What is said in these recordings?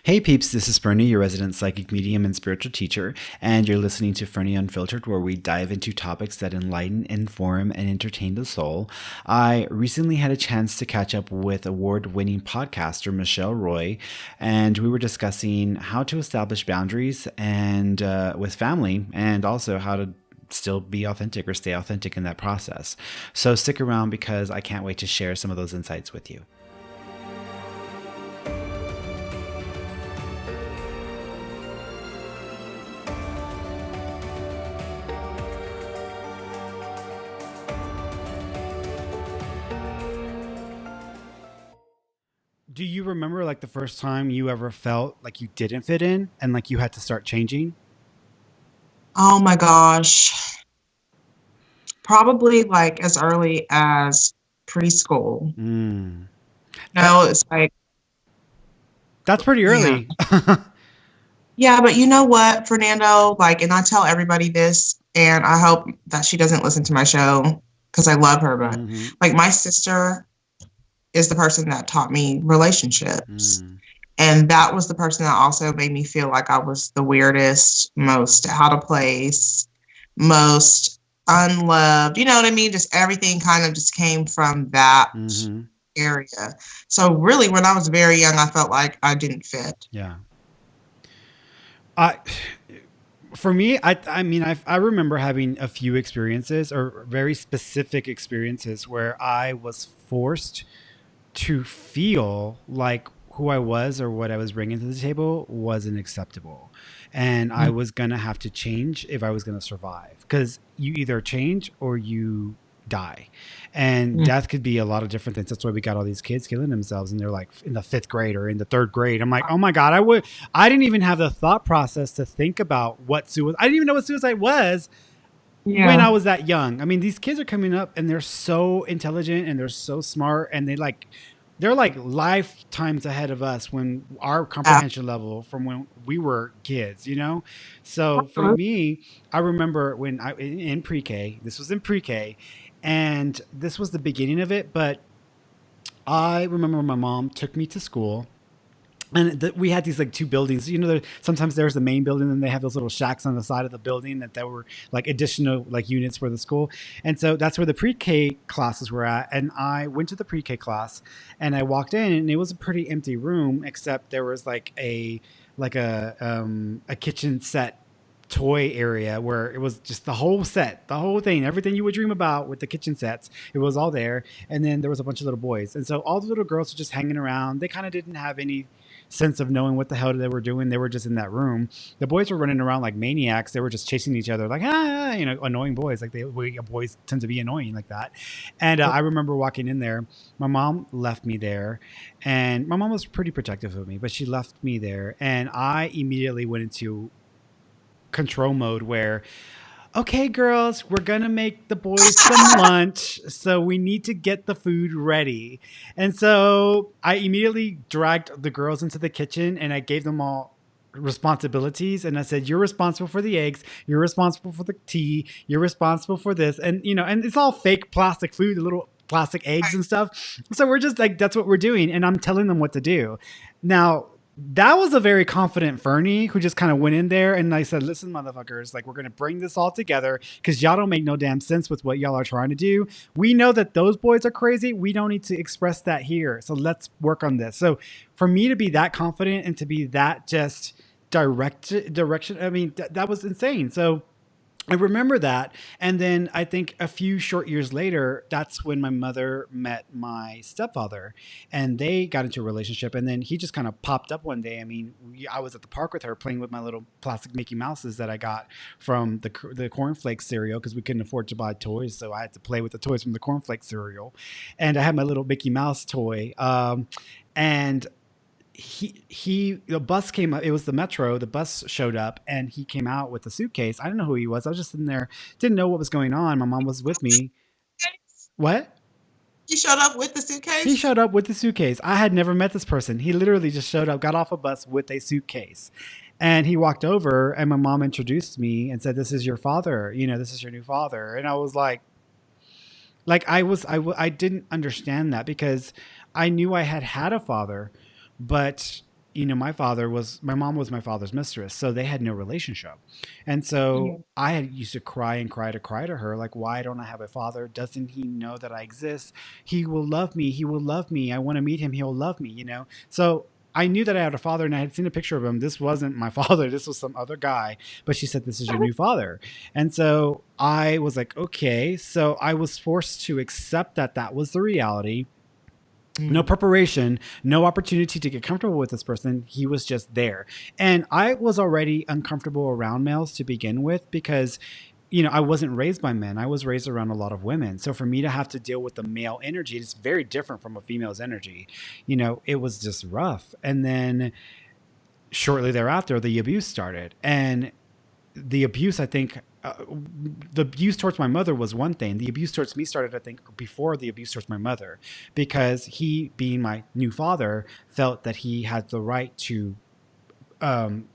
Hey peeps, this is Ferny, your resident psychic medium and spiritual teacher, and you're listening to Ferny Unfiltered, where we dive into topics that enlighten, inform, and entertain the soul. I recently had a chance to catch up with award-winning podcaster Michelle Roy, and we were discussing how to establish boundaries and with family, and also how to still be authentic or stay authentic in that process. So stick around because I can't wait to share some of those insights with you. Do you remember like the first time you ever felt like you didn't fit in and like you had to start changing? Oh my gosh. Probably like as early as preschool. Mm. That No, it's like, that's pretty yeah. early. Yeah, but you know what, Fernando? Like, and I tell everybody this, and I hope that she doesn't listen to my show because I love her, but Mm-hmm. like my sister is the person that taught me relationships. Mm. And that was the person that also made me feel like I was the weirdest, most out of place, most unloved. You know what I mean? Just everything kind of just came from that Mm-hmm. area. So really, when I was very young, I felt like I didn't fit. Yeah. I for me, I remember having a few experiences or very specific experiences where I was forced to feel like who I was or what I was bringing to the table wasn't acceptable. And I was going to have to change if I was going to survive. Because you either change or you die. And Mhm. death could be a lot of different things. That's why we got all these kids killing themselves and they're like in the fifth grade or in the third grade. I'm like, oh my God, I didn't even have the thought process to think about what suicide, I didn't even know what suicide was when Yeah. I was that young. I mean, these kids are coming up and they're so intelligent and they're so smart and they're like lifetimes ahead of us when our Yeah. comprehension level from when we were kids, you know? So for me, I remember when I in pre-K, this was in pre-K, and this was the beginning of it, but I remember my mom took me to school and we had these like two buildings. You know, sometimes there's the main building, and they have those little shacks on the side of the building that were like additional like units for the school. And so that's where the pre-K classes were at. And I went to the pre-K class, and I walked in, and it was a pretty empty room, except there was like a kitchen set toy area where it was just the whole set, the whole thing, everything you would dream about with the kitchen sets. It was all there. And then there was a bunch of little boys. And so all the little girls were just hanging around. They kind of didn't have any sense of knowing what the hell they were doing. They were just in that room. The boys were running around like maniacs. They were just chasing each other, like you know, annoying boys. Like boys tend to be annoying like that. And I remember walking in there. My mom left me there, and my mom was pretty protective of me, but she left me there, and I immediately went into control mode where, okay, girls, we're gonna make the boys some lunch, so we need to get the food ready. And so I immediately dragged the girls into the kitchen and I gave them all responsibilities, and I said, you're responsible for the eggs, you're responsible for the tea, you're responsible for this. And you know, and it's all fake plastic food, the little plastic eggs and stuff. So we're just like, that's what we're doing, and I'm telling them what to do. Now, that was a very confident Fernie who just kind of went in there, and I said, listen, motherfuckers, like, we're going to bring this all together because y'all don't make no damn sense with what y'all are trying to do. We know that those boys are crazy. We don't need to express that here. So let's work on this. So for me to be that confident and to be that just direction, I mean, that was insane. So I remember that. And then I think a few short years later, that's when my mother met my stepfather, and they got into a relationship. And then he just kind of popped up one day. I mean, I was at the park with her playing with my little plastic Mickey Mouses that I got from the cornflakes cereal because we couldn't afford to buy toys. So I had to play with the toys from the cornflakes cereal. And I had my little Mickey Mouse toy. And the bus came up. It was the metro. The bus showed up, and he came out with a suitcase. I didn't know who he was. I was just sitting there, didn't know what was going on. My mom was with me. What? You showed up with the He suitcase? showed up with the suitcase. I had never met this person. He literally just showed up, got off a bus with a suitcase. And he walked over, and my mom introduced me and said, "This is your father. You know, this is your new father." And I was like I didn't understand that because I knew I had had a father, but my mom was my father's mistress, so they had no relationship. And so Mhm. I had used to cry and cry to her, like, why don't I have a father? Doesn't he know that I exist? He will love me. He will love me. I want to meet him. He'll love me, So I knew that I had a father, and I had seen a picture of him. This wasn't my father. This was some other guy. But she said, this is your new father. And so I was like, okay. So I was forced to accept that that was the reality. No Mm. preparation, no opportunity to get comfortable with this person. He was just there. And I was already uncomfortable around males to begin with because I wasn't raised by men. I was raised around a lot of women. So for me to have to deal with the male energy, it's very different from a female's energy. It was just rough. And then shortly thereafter, the abuse started. And the abuse, I think, the abuse towards my mother was one thing. The abuse towards me started, I think, before the abuse towards my mother, because he, being my new father, felt that he had the right to, um,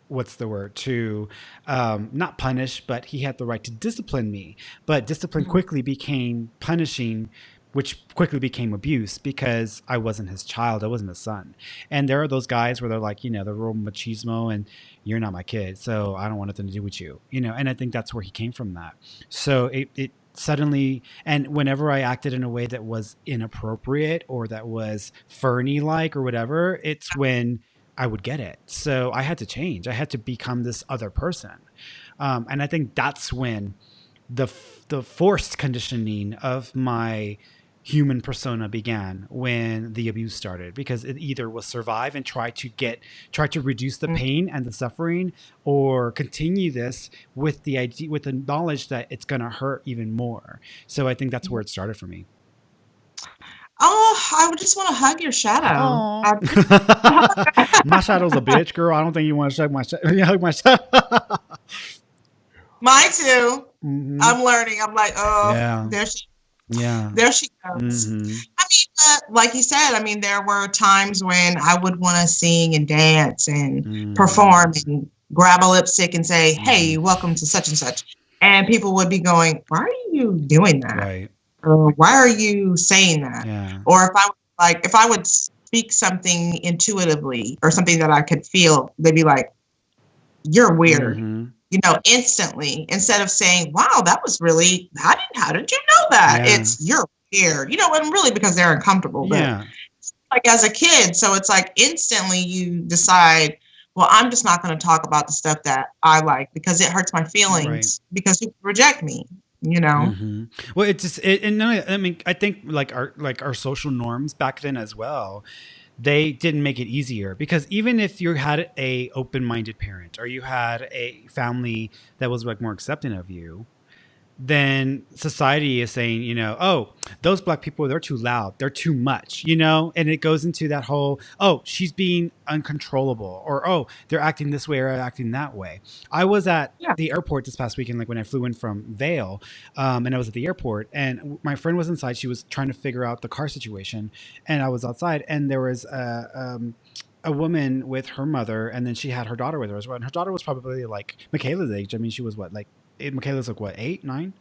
what's the word, to not punish, but he had the right to discipline me. But discipline Mhm. quickly became punishing, which quickly became abuse because I wasn't his child. I wasn't his son. And there are those guys where they're like, they're real machismo and you're not my kid. So I don't want nothing to do with you, and I think that's where he came from that. So it suddenly, and whenever I acted in a way that was inappropriate or that was Ferny like or whatever, it's when I would get it. So I had to change. I had to become this other person. And I think that's when the forced conditioning of my human persona began, when the abuse started, because it either was survive and try to reduce the Mm. pain and the suffering, or continue this with the idea, with the knowledge that it's going to hurt even more. So I think that's where it started for me. Oh, I would just want to hug your shadow. Oh, my shadow's a bitch, girl. I don't think you want to hug my shadow. Mine too. Hmm. I'm learning. I'm like, oh, Yeah. Yeah. there she goes. Hmm. I mean, like you said, I mean, there were times when I would want to sing and dance and Hmm. perform and grab a lipstick and say, Hmm. "Hey, welcome to such and such," and people would be going, "Why are you doing that? Right. Or why are you saying that?" Yeah. Or if I would speak something intuitively or something that I could feel, they'd be like, "You're weird." Hmm. Instantly, instead of saying, "Wow, that was really, how did you know that?" Yeah. It's, "You're weird," and really because they're uncomfortable, but Yeah. like as a kid, so it's like instantly you decide, well, I'm just not going to talk about the stuff that I like because it hurts my Right. feelings because you reject me, you know? Hmm. Well, it just and no, I mean, I think like our social norms back then as well, they didn't make it easier, because even if you had a open-minded parent, or you had a family that was like more accepting of you, then society is saying, oh, those black people, they're too loud, they're too much, and it goes into that whole, oh, she's being uncontrollable, or oh, they're acting this way or acting that way. I was at Yeah. the airport this past weekend, like when I flew in from Vail, and I was at the airport, and my friend was inside. She was trying to figure out the car situation, and I was outside, and there was a woman with her mother, and then she had her daughter with her as well. And her daughter was probably like Michaela's age. I mean, she was what, like Michaela's like what, 8, 9?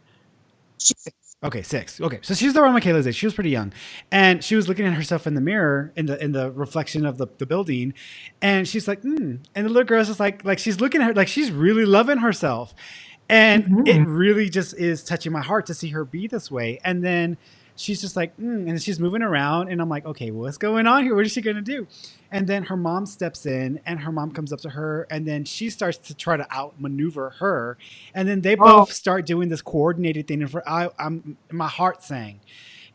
She's Okay, 6. Okay, so she's around Michaela's age. She was pretty young, and she was looking at herself in the mirror, in the reflection of the building, and she's like, hmm. And the little girl's just like she's looking at her like she's really loving herself, and it Mhm. really just is touching my heart to see her be this way. And then she's just like, and she's moving around, and I'm like, okay, what's going on here? What is she gonna do? And then her mom steps in, and her mom comes up to her, and then she starts to try to outmaneuver her, and then they Oh. both start doing this coordinated thing. And I'm my heart sang,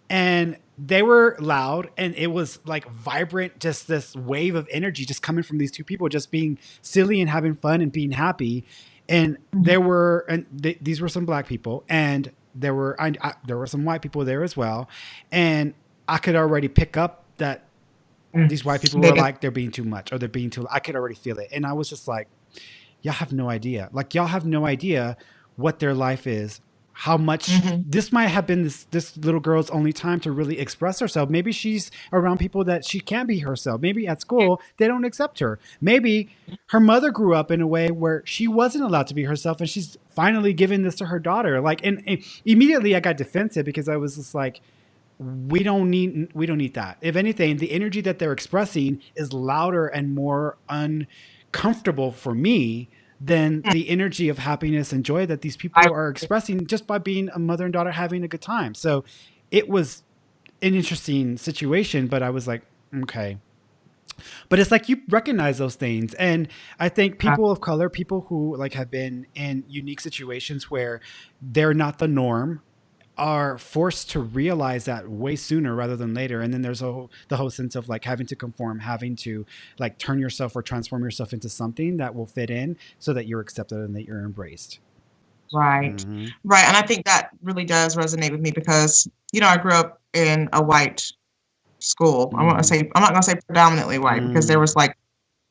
and they were loud, and it was like vibrant, just this wave of energy just coming from these two people, just being silly and having fun and being happy. And Mhm. these were some black people, and there were some white people there as well, and I could already pick up that Mm. these white people They were do. like, they're being too much, or they're being too. I could already feel it, and I was just like, y'all have no idea. Like, y'all have no idea what their life is. How much Mhm. this might have been this little girl's only time to really express herself. Maybe she's around people that she can't be herself. Maybe at school they don't accept her. Maybe her mother grew up in a way where she wasn't allowed to be herself, and she's finally giving this to her daughter. Like, and immediately I got defensive because I was just like, we don't need that. If anything, the energy that they're expressing is louder and more uncomfortable for me than the energy of happiness and joy that these I, people are expressing just by being a mother and daughter having a good time. So it was an interesting situation, but I was like, okay. But it's like you recognize those things. And I think people of color, people who like have been in unique situations where they're not the norm, are forced to realize that way sooner rather than later. And then there's the whole sense of like having to conform, having to like turn yourself or transform yourself into something that will fit in so that you're accepted and that you're embraced. right. Mm-hmm. Right. And I think that really does resonate with me because, I grew up in a white school. Mm-hmm. I'm not gonna say predominantly white because there Mm. was like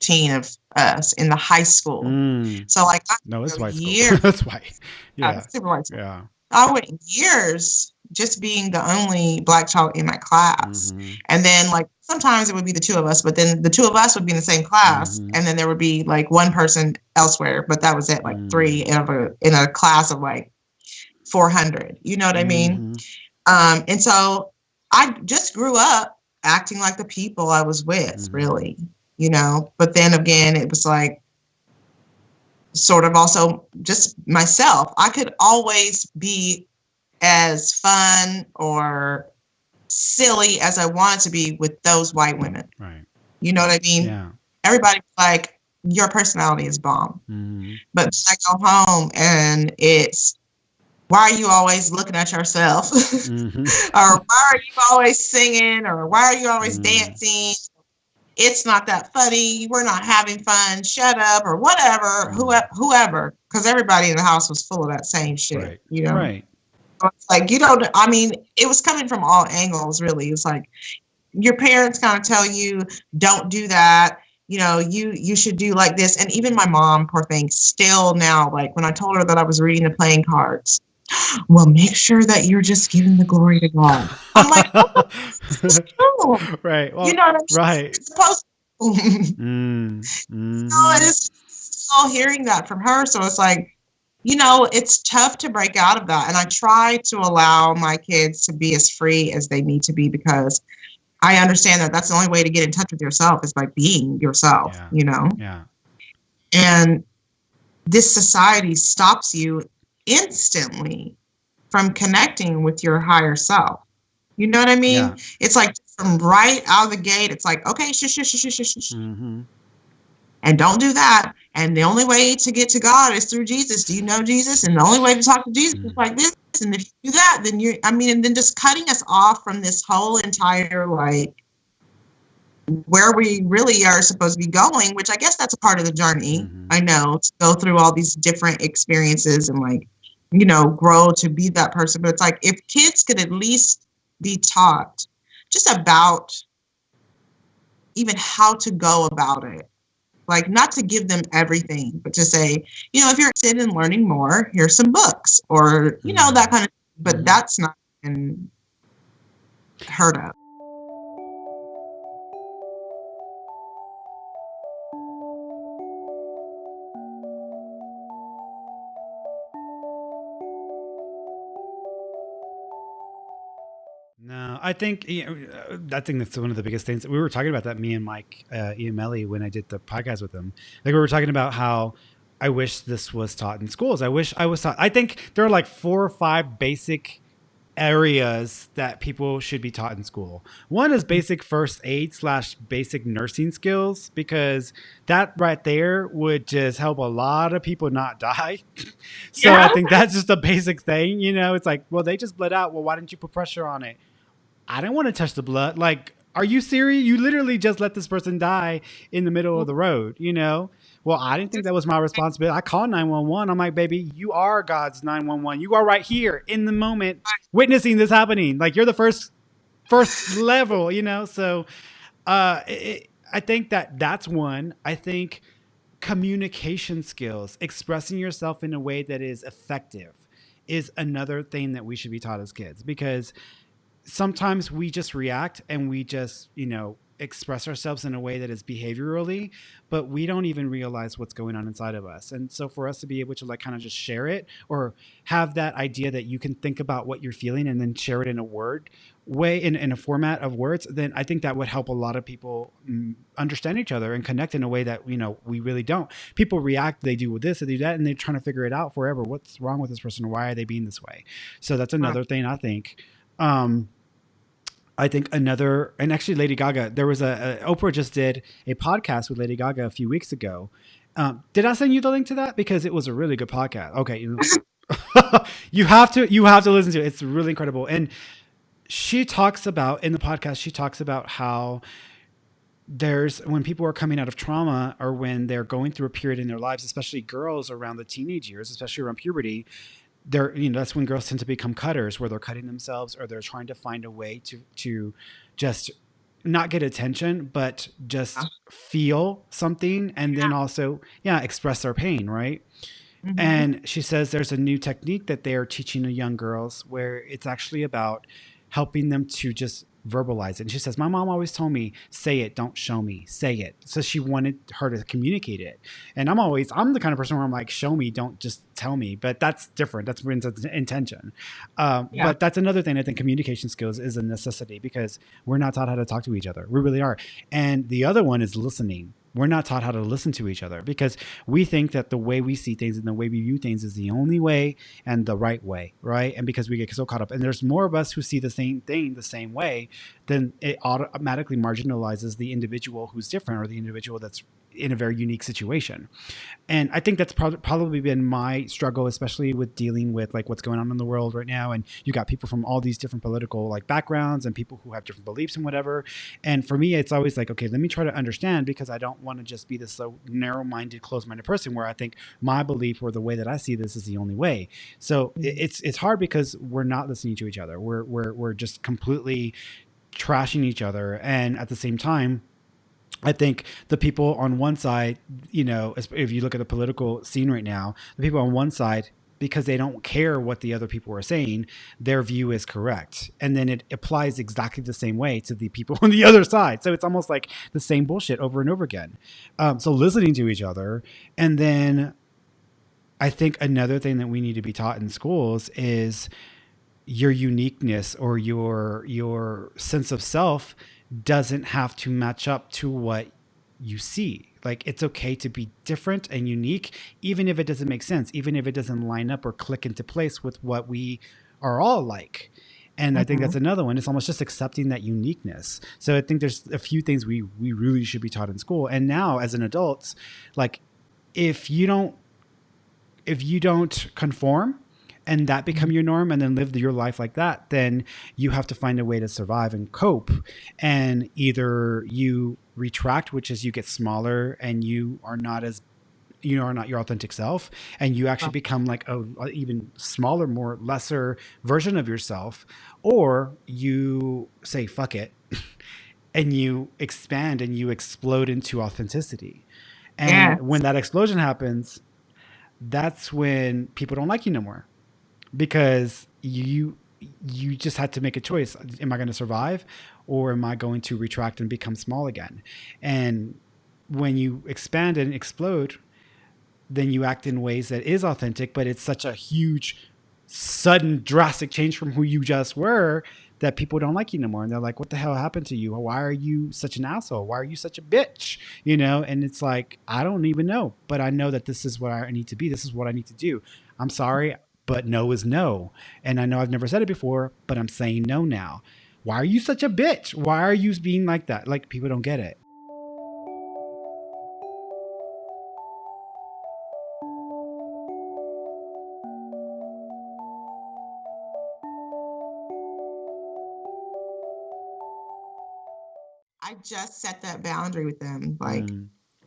10 of us in the high school. Mm. So like I No, it's white school. years, That's white. Yeah. super white school. Yeah. I went years just being the only black child in my class. Mm-hmm. And then like sometimes it would be the two of us, but then the two of us would be in the same class. Mm-hmm. And then there would be like one person elsewhere, but that was it, like three in a class of like 400. You know what I mean? Mm-hmm. And so I just grew up acting like the people I was with, Mm-hmm. really, but then again, it was like sort of also just myself. I could always be as fun or silly as I wanted to be with those white women. Right. You know what I mean? Yeah. Everybody's like, your personality is bomb. Mm-hmm. But I go home and it's, why are you always looking at yourself? Mm-hmm. Or why are you always singing? Or why are you always Mm-hmm. dancing? It's not that funny. We're not having fun. Shut up, or whatever. Whoever, because everybody in the house was full of that same shit. Right. Right. So it's like I mean, it was coming from all angles. Really, it's like your parents kind of tell you, "Don't do that." You should do like this. And even my mom, poor thing, still now, like when I told her that I was reading the playing cards, well, make sure that you're just giving the glory to God. I'm like, oh, this is true. Right. Well, You know what I'm saying? right. It's supposed to. Mm-hmm. No, it is still hearing that from her. So it's like, it's tough to break out of that. And I try to allow my kids to be as free as they need to be because I understand that that's the only way to get in touch with yourself is by being yourself, Yeah. And this society stops you instantly from connecting with your higher self. You know what I mean? Yeah. It's like from right out of the gate, it's like, okay, shush, shush, shush, shush, shush. Mm-hmm. And don't do that. And the only way to get to God is through Jesus. Do you know Jesus? And the only way to talk to Jesus is like this. And if you do that, then and then just cutting us off from this whole entire, like, where we really are supposed to be going, which I guess that's a part of the journey. Mm-hmm. I know, to go through all these different experiences and like, grow to be that person. But it's like, if kids could at least be taught just about even how to go about it. Like, not to give them everything, but to say, if you're interested in learning more, here's some books or, that kind of, but that's not been heard of. No, I think I think that's one of the biggest things. We were talking about that, me and Mike Iamelli, when I did the podcast with him. Like, we were talking about how I wish this was taught in schools. I wish I was taught. I think there are like 4 or 5 basic areas that people should be taught in school. One is basic first aid / basic nursing skills, because that right there would just help a lot of people not die. So Yeah. I think that's just a basic thing. It's like, well, they just bled out. Well, why didn't you put pressure on it? I didn't want to touch the blood. Like, are you serious? You literally just let this person die in the middle of the road, Well, I didn't think that was my responsibility. I called 911. I'm like, baby, you are God's 911. You are right here in the moment witnessing this happening. Like, you're the first level, So I think that's one. I think communication skills, expressing yourself in a way that is effective, is another thing that we should be taught as kids, because sometimes we just react and we just, express ourselves in a way that is behaviorally, but we don't even realize what's going on inside of us. And so for us to be able to like kind of just share it, or have that idea that you can think about what you're feeling and then share it in a word, way, in a format of words, then I think that would help a lot of people understand each other and connect in a way that, we really don't. People react, they do this, they do that, and they're trying to figure it out forever. What's wrong with this person? Why are they being this way? So that's another thing I think. I think another, and actually Lady Gaga, there was Oprah just did a podcast with Lady Gaga a few weeks ago. Did I send you the link to that? Because it was a really good podcast. Okay. You have to listen to it. It's really incredible. And she talks about, in the podcast, she talks about how when people are coming out of trauma, or when they're going through a period in their lives, especially girls around the teenage years, especially around puberty, that's when girls tend to become cutters, where they're cutting themselves, or they're trying to find a way to just not get attention, but just feel something, and then also express their pain, right? Mm-hmm. And she says there's a new technique that they are teaching the young girls, where it's actually about helping them to just verbalize it. And she says, my mom always told me, say it, don't show me, say it. So she wanted her to communicate it. And I'm the kind of person where I'm like, show me, don't just tell me. But that's different. That's intention. But that's another thing. I think communication skills is a necessity, because we're not taught how to talk to each other. We really are. And the other one is listening. We're not taught how to listen to each other, because we think that the way we see things and the way we view things is the only way and the right way, right? And because we get so caught up, and there's more of us who see the same thing the same way, then it automatically marginalizes the individual who's different, or the individual that's in a very unique situation. And I think that's probably been my struggle, especially with dealing with like what's going on in the world right now. And you got people from all these different political like backgrounds, and people who have different beliefs and whatever. And for me, it's always like, okay, let me try to understand, because I don't want to just be this so narrow-minded, closed-minded person where I think my belief or the way that I see this is the only way. So it's hard, because we're not listening to each other. We're just completely trashing each other. And at the same time, I think the people on one side, if you look at the political scene right now, the people on one side, because they don't care what the other people are saying, their view is correct. And then it applies exactly the same way to the people on the other side. So it's almost like the same bullshit over and over again. So listening to each other. And then I think another thing that we need to be taught in schools is your uniqueness, or your sense of self doesn't have to match up to what you see. Like, it's okay to be different and unique, even if it doesn't make sense, even if it doesn't line up or click into place with what we are all like. And I think that's another one. It's almost just accepting that uniqueness. So I think there's a few things we really should be taught in school. And now as an adult, like if you don't conform and that become your norm, and then live your life like that, then you have to find a way to survive and cope. And either you retract, which is you get smaller and you are not your authentic self, and you actually become like a even smaller, more lesser version of yourself, or you say fuck it and you expand and you explode into authenticity. And when that explosion happens, that's when people don't like you no more, because you just had to make a choice. Am I going to survive, or am I going to retract and become small again? And when you expand and explode, then you act in ways that is authentic, but it's such a huge, sudden, drastic change from who you just were that people don't like you no more. And they're like, what the hell happened to you? Why are you such an asshole? Why are you such a bitch? And it's like, I don't even know, but I know that this is what I need to be. This is what I need to do. I'm sorry, but no is no. And I know I've never said it before, but I'm saying no now. Why are you such a bitch? Why are you being like that? Like, people don't get it. I just set that boundary with them. Like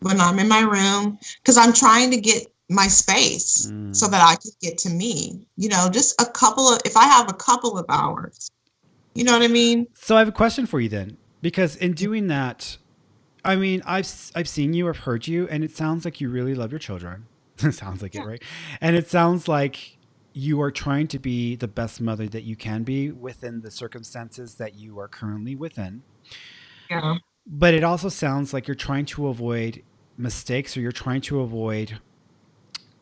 when I'm in my room, because I'm trying to get my space so that I can get to me, just if I have a couple of hours, you know what I mean? So I have a question for you then, because in doing that, I mean, I've seen you, I've heard you, and it sounds like you really love your children. It sounds like it, right? And it sounds like you are trying to be the best mother that you can be within the circumstances that you are currently within. Yeah. But it also sounds like you're trying to avoid mistakes, or you're trying to avoid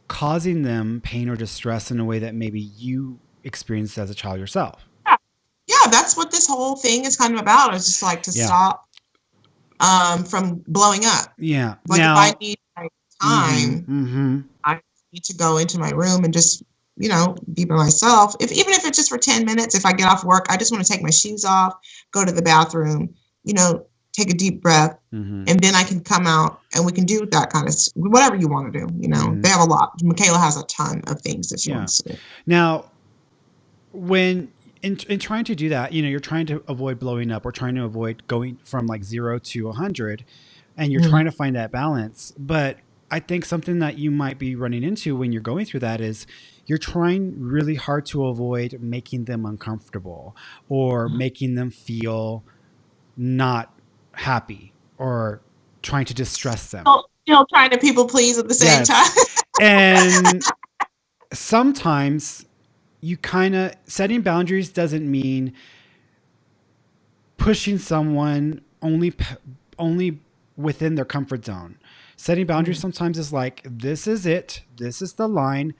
causing them pain or distress in a way that maybe you experienced as a child yourself. Yeah, yeah, that's what this whole thing is kind of about. It's just like to stop from blowing up. Yeah. Like if I need like time, mm-hmm. I need to go into my room and just, be by myself. Even if it's just for 10 minutes, if I get off work, I just want to take my shoes off, go to the bathroom, take a deep breath, and then I can come out and we can do that kind of whatever you want to do. They have a lot. Michaela has a ton of things that she wants to do. Now, when in trying to do that, you're trying to avoid blowing up or trying to avoid going from like 0 to 100, and you're trying to find that balance. But I think something that you might be running into when you're going through that is you're trying really hard to avoid making them uncomfortable or making them feel not happy or trying to distress them. Still trying to people please at the same time. And sometimes you kind of setting boundaries doesn't mean pushing someone only within their comfort zone. Setting boundaries sometimes is like, this is it. This is the line.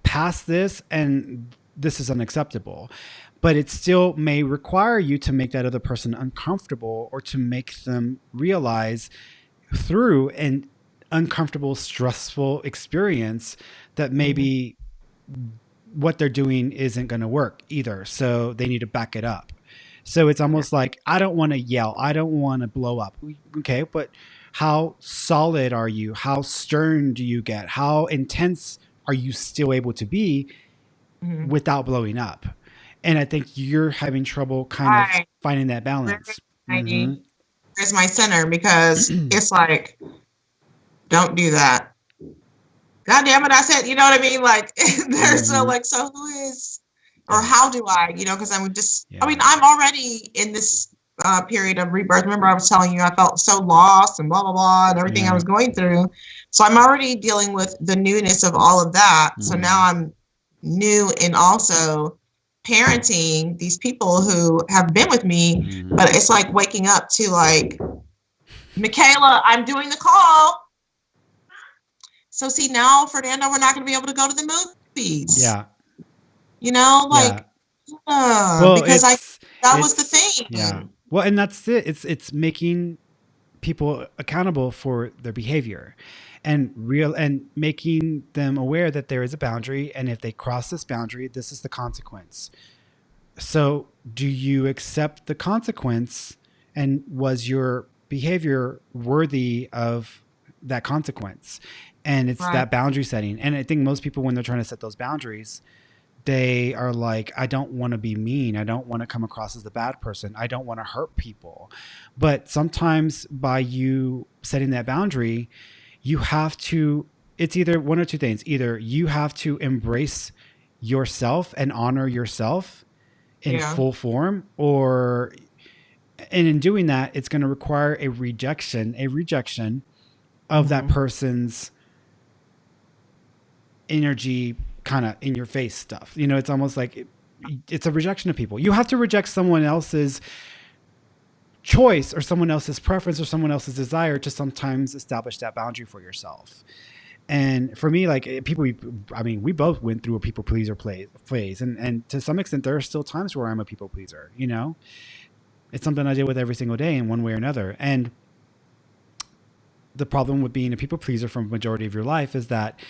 Past this, and this is unacceptable. But it still may require you to make that other person uncomfortable or to make them realize through an uncomfortable, stressful experience that maybe what they're doing isn't going to work either. So they need to back it up. So it's almost like, I don't want to yell. I don't want to blow up. Okay, but how solid are you? How stern do you get? How intense are you still able to be without blowing up? And I think you're having trouble kind of finding that balance. There's my center, because it's like, don't do that. God damn it, I said, you know what I mean? Like, there's so who is, or how do I, because I'm just, I'm already in this period of rebirth. Remember, I was telling you, I felt so lost and blah, blah, blah, and everything I was going through. So I'm already dealing with the newness of all of that. So now I'm new and also parenting these people who have been with me, but it's like waking up to like, Michaela, I'm doing the call. So see, now, Fernando, we're not going to be able to go to the movies. Yeah. Because that was the thing. Yeah. Well, and that's it. It's making people accountable for their behavior and making them aware that there is a boundary. And if they cross this boundary, this is the consequence. So do you accept the consequence? And was your behavior worthy of that consequence? And it's that boundary setting. And I think most people, when they're trying to set those boundaries, they are like, I don't want to be mean. I don't want to come across as the bad person. I don't want to hurt people. But sometimes by you setting that boundary, you have to, it's either one or two things. Either you have to embrace yourself and honor yourself in full form, and in doing that, it's going to require a rejection of that person's energy, kind of in your face stuff. It's almost like it's a rejection of people. You have to reject someone else's choice or someone else's preference or someone else's desire to sometimes establish that boundary for yourself. And for me, like we both went through a people pleaser phase. And to some extent, there are still times where I'm a people pleaser, It's something I deal with every single day in one way or another. And the problem with being a people pleaser for a majority of your life is that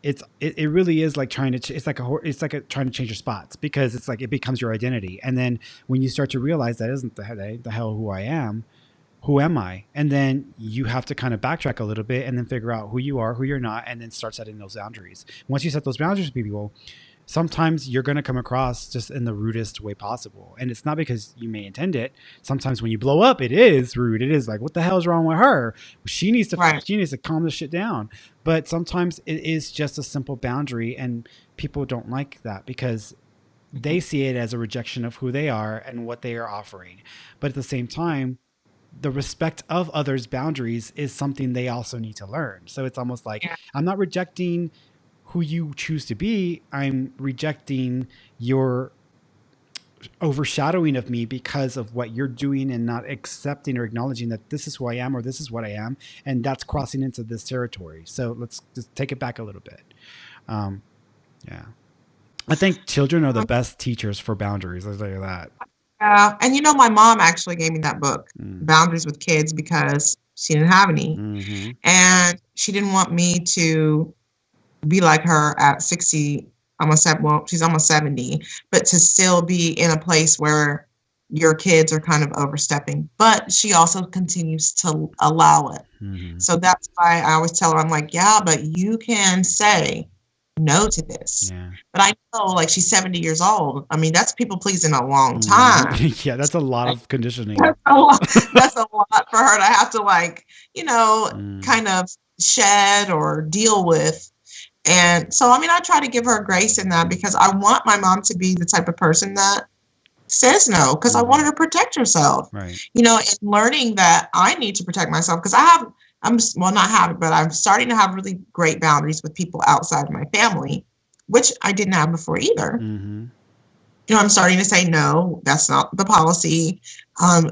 it really is like trying to, it's like trying to change your spots, because it's like, it becomes your identity. And then when you start to realize that isn't the hell who I am, who am I? And then you have to kind of backtrack a little bit and then figure out who you are, who you're not, and then start setting those boundaries. Once you set those boundaries with people, sometimes you're going to come across just in the rudest way possible. And it's not because you may intend it. Sometimes when you blow up, it is rude. It is like, what the hell is wrong with her? She needs to calm this shit down. But sometimes it is just a simple boundary, and people don't like that because they see it as a rejection of who they are and what they are offering. But at the same time, the respect of others' boundaries is something they also need to learn. So it's almost like, I'm not rejecting who you choose to be. I'm rejecting your overshadowing of me because of what you're doing, and not accepting or acknowledging that this is who I am or this is what I am. And that's crossing into this territory. So let's just take it back a little bit. I think children are the best teachers for boundaries. I'll tell you that. Yeah. And my mom actually gave me that book, Mm. Boundaries with Kids, because she didn't have any. Mm-hmm. And she didn't want me to be like her at 60, well, she's almost 70, but to still be in a place where your kids are kind of overstepping. But she also continues to allow it. Mm-hmm. So that's why I always tell her, I'm like, yeah, but you can say no to this. Yeah. But I know, like, she's 70 years old. I mean, that's people pleasing a long Mm-hmm. time. Yeah, that's a lot of conditioning. That's a lot for her to have to, like, Mm. kind of shed or deal with. And so, I mean, I try to give her grace in that because I want my mom to be the type of person that says no, because I want her to protect herself. Right. And learning that I need to protect myself because I'm starting to have really great boundaries with people outside of my family, which I didn't have before either. Mm-hmm. I'm starting to say, no, that's not the policy.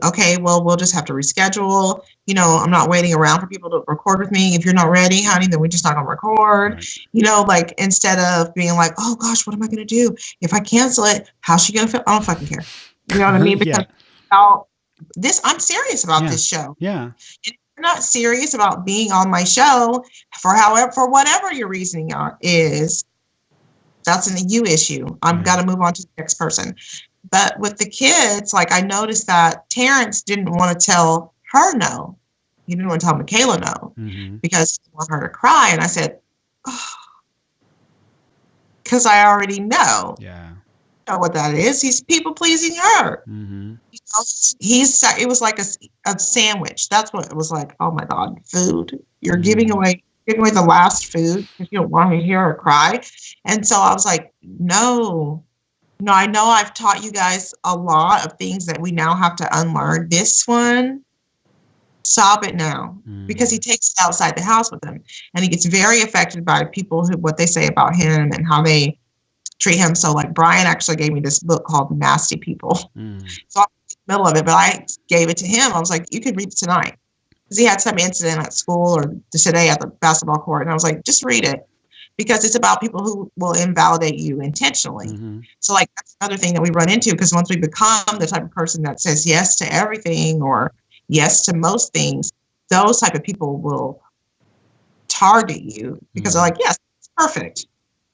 Okay, well, we'll just have to reschedule. I'm not waiting around for people to record with me. If you're not ready, honey, then we're just not going to record. Right. Like, instead of being like, oh gosh, what am I going to do? If I cancel it, how's she going to feel? I don't fucking care. You know what I mean? Because I'm serious about this show. Yeah. If you're not serious about being on my show for whatever your reasoning is, that's an you issue. I've got to move on to the next person. But with the kids, like, I noticed that Terrence didn't want to tell her no. He didn't want to tell Michaela no because he wanted her to cry. And I said, because I already know. Yeah. You know what that is? He's people pleasing her. Mm-hmm. It was like a sandwich. That's what it was like. Oh my God, food. You're giving away the last food because you don't want to hear her cry. And so I was like, no, I know I've taught you guys a lot of things that we now have to unlearn. This one, stop it now, because he takes it outside the house with him, and he gets very affected by people what they say about him and how they treat him. So, like, Brian actually gave me this book called Nasty People. So I'm in the middle of it, but I gave it to him. I was like, you could read it tonight. Because he had some incident at school or today at the basketball court. And I was like, just read it. Because it's about people who will invalidate you intentionally. So, like, that's another thing that we run into. Because once we become the type of person that says yes to everything or yes to most things, those type of people will target you. Because they're like, yes, it's perfect.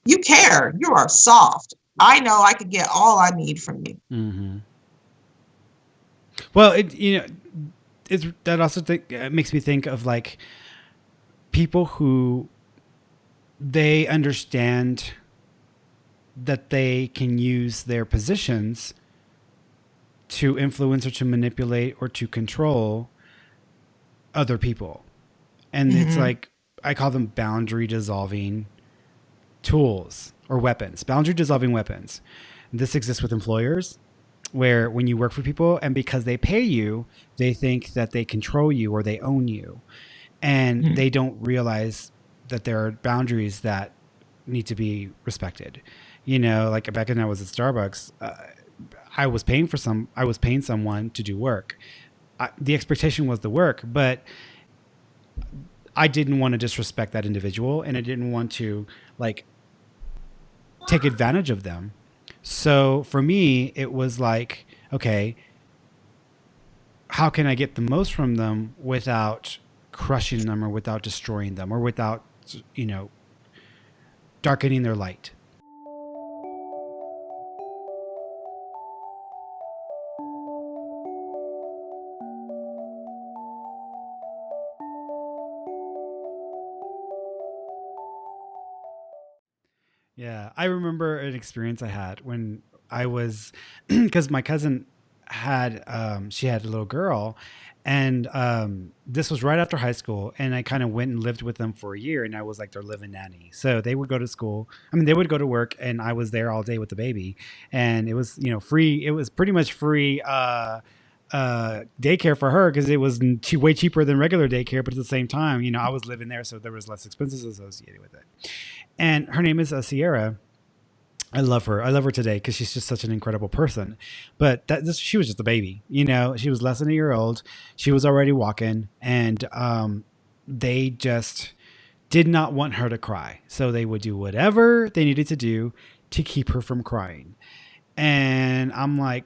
You care. You are soft. I know I could get all I need from you. Mm-hmm. Well, that also makes me think of, like, people who they understand that they can use their positions to influence or to manipulate or to control other people. And it's like, I call them boundary dissolving tools or weapons, boundary dissolving weapons. This exists with employers, where when you work for people and because they pay you, they think that they control you or they own you. And they don't realize that there are boundaries that need to be respected. Like back when I was at Starbucks, I was paying someone to do work. The expectation was the work, but I didn't want to disrespect that individual, and I didn't want to, like, take advantage of them. So for me, it was like, okay, how can I get the most from them without crushing them or without destroying them or without, darkening their light? Yeah, I remember an experience I had when I was, because my cousin she had a little girl, and this was right after high school, and I kind of went and lived with them for a year, and I was like their living nanny. So they would go to school. I mean, they would go to work, and I was there all day with the baby, and it was free. It was pretty much free. Daycare for her because it was way cheaper than regular daycare, but at the same time, I was living there, so there was less expenses associated with it. And her name is Sierra. I love her. I love her today because she's just such an incredible person. But she was just a baby. She was less than a year old. She was already walking, and they just did not want her to cry. So they would do whatever they needed to do to keep her from crying. And I'm like,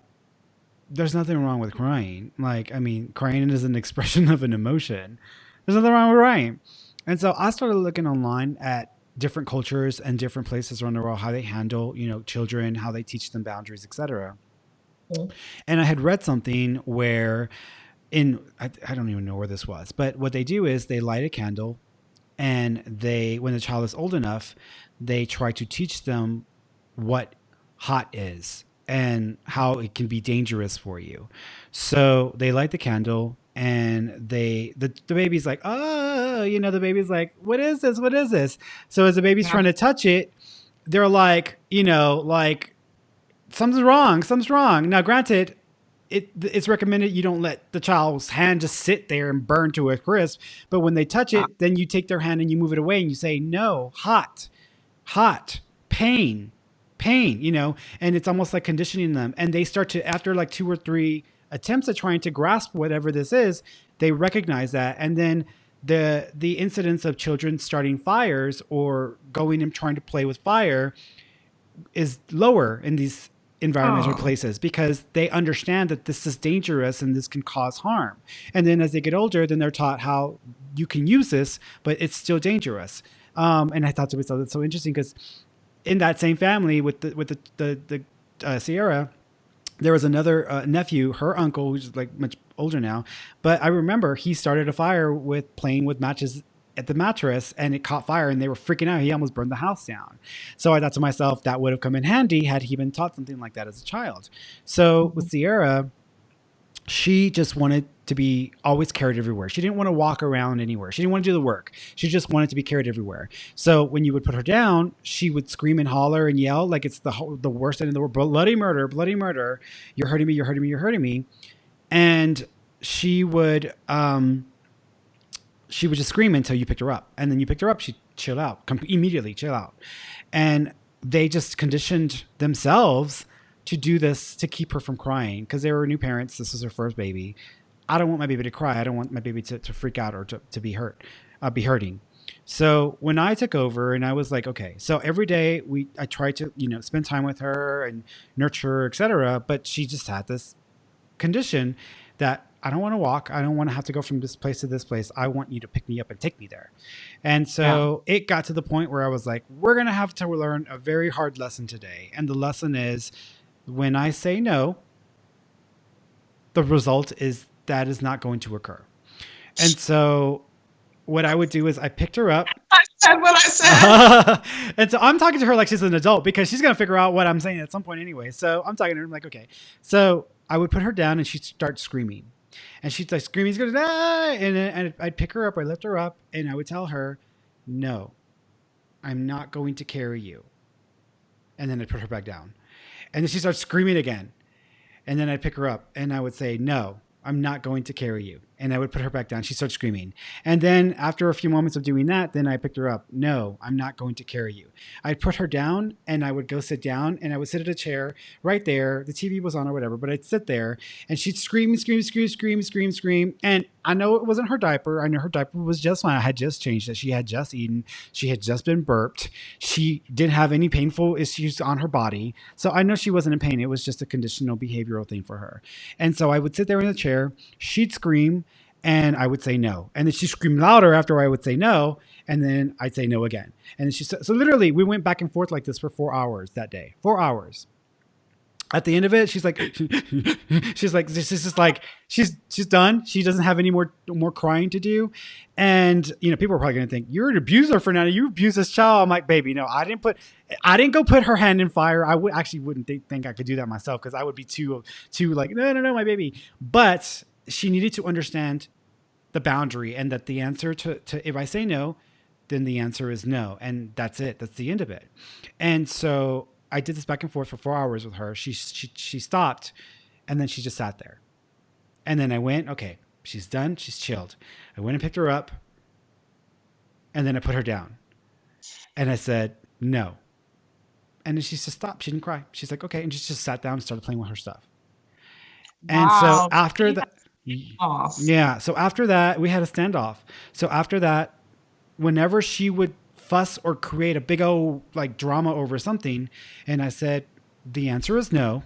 there's nothing wrong with crying. Like, I mean, crying is an expression of an emotion. There's nothing wrong with crying. And so I started looking online at different cultures and different places around the world, how they handle, children, how they teach them boundaries, etc. Mm. And I had read something where I don't even know where this was, but what they do is they light a candle, and when the child is old enough, they try to teach them what hot is and how it can be dangerous for you. So they light the candle, and the baby's like, oh, the baby's like, what is this? What is this? So as the baby's Yeah. trying to touch it, they're like, like, something's wrong. Something's wrong. Now, granted, it's recommended you don't let the child's hand just sit there and burn to a crisp. But when they touch it, then you take their hand and you move it away and you say, no, hot, hot, pain, pain, and it's almost like conditioning them. And they start to, after like 2 or 3 attempts at trying to grasp whatever this is, they recognize that. And then the incidence of children starting fires or going and trying to play with fire is lower in these environments or Oh. places, because they understand that this is dangerous and this can cause harm. And then as they get older, then they're taught how you can use this, but it's still dangerous. And I thought to myself, that's so interesting, because in that same family with the Sierra, there was another nephew, her uncle, who's like much older now. But I remember he started a fire with playing with matches at the mattress, and it caught fire, and they were freaking out. He almost burned the house down. So I thought to myself, that would have come in handy had he been taught something like that as a child. So with Sierra, she just wanted to be always carried everywhere. She didn't want to walk around anywhere. She didn't want to do the work. She just wanted to be carried everywhere. So when you would put her down, she would scream and holler and yell like it's the worst thing in the world. Bloody murder, bloody murder. You're hurting me, you're hurting me, you're hurting me. And she would just scream until you picked her up. And then you picked her up, she'd chill out, immediately chill out. And they just conditioned themselves to do this to keep her from crying, because they were new parents. This was her first baby. I don't want my baby to cry. I don't want my baby to freak out or to be hurt, be hurting. So when I took over, and I was like, okay, so every day I tried to, spend time with her and nurture her, etc. But she just had this condition that I don't want to walk. I don't want to have to go from this place to this place. I want you to pick me up and take me there. And so it got to the point where I was like, we're going to have to learn a very hard lesson today. And the lesson is, when I say no, the result is that is not going to occur. And so what I would do is I picked her up. I said what I said. And so I'm talking to her like she's an adult, because she's going to figure out what I'm saying at some point anyway. So I'm talking to her. I'm like, okay. So I would put her down, and she'd start screaming. And she'd like screaming, she's going to die. And I'd pick her up, I lift her up, and I would tell her, no, I'm not going to carry you. And then I'd put her back down. And then she starts screaming again. And then I'd pick her up, and I would say, no, I'm not going to carry you. And I would put her back down. She starts screaming. And then after a few moments of doing that, then I picked her up. No, I'm not going to carry you. I'd put her down, and I would go sit down, and I would sit at a chair right there. The TV was on or whatever, but I'd sit there, and she'd scream, scream, scream, scream, scream, scream. And I know it wasn't her diaper. I know her diaper was just fine. I had just changed it. She had just eaten. She had just been burped. She didn't have any painful issues on her body. So I know she wasn't in pain. It was just a conditional behavioral thing for her. And so I would sit there in the chair. She'd scream, and I would say no. And then she'd scream louder after I would say no. And then I'd say no again. And then so literally we went back and forth like this for 4 hours that day. 4 hours. At the end of it, she's like, she's done. She doesn't have any more crying to do. And, people are probably going to think, you're an abuser, Fernanda. You abuse this child. I'm like, baby, no, I didn't go put her hand in fire. I wouldn't think I could do that myself, because I would be too like, no, my baby. But she needed to understand the boundary, and that the answer to if I say no, then the answer is no. And that's it. That's the end of it. And so I did this back and forth for 4 hours with her. She stopped, and then she just sat there. And then I went, okay, she's done. She's chilled. I went and picked her up, and then I put her down. And I said, no. And then she just stopped. She didn't cry. She's like, okay. And she just sat down and started playing with her stuff. And so after that, so after that, we had a standoff. So after that, whenever she would fuss or create a big old like drama over something, and I said, the answer is no,